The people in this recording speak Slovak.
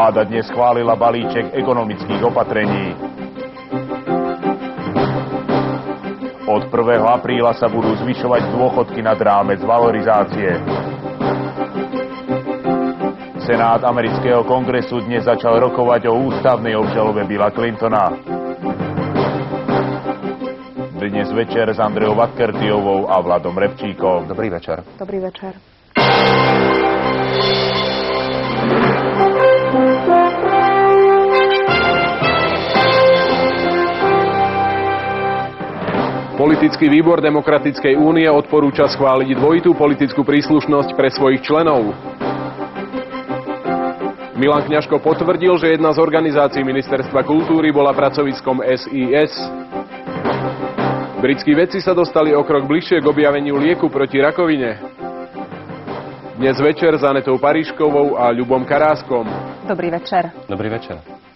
Vláda dnes schválila balíček ekonomických opatrení. Od 1. apríla sa budú zvyšovať dôchodky nad rámec valorizácie. Senát amerického kongresu dnes začal rokovať o ústavnej obžalobe Billa Clintona. Dnes večer s Andreou Vatkertiovou a Vladom Repčíkom. Dobrý večer. Dobrý večer. Politický výbor Demokratickej únie odporúča schváliť dvojitú politickú príslušnosť pre svojich členov. Milan Kňažko potvrdil, že jedna z organizácií Ministerstva kultúry bola pracoviskom SIS. Britskí vedci sa dostali o krok bližšie k objaveniu lieku proti rakovine. Dnes večer s Anetou Paríškovou a Ľubom Karáskom. Dobrý večer. Dobrý večer.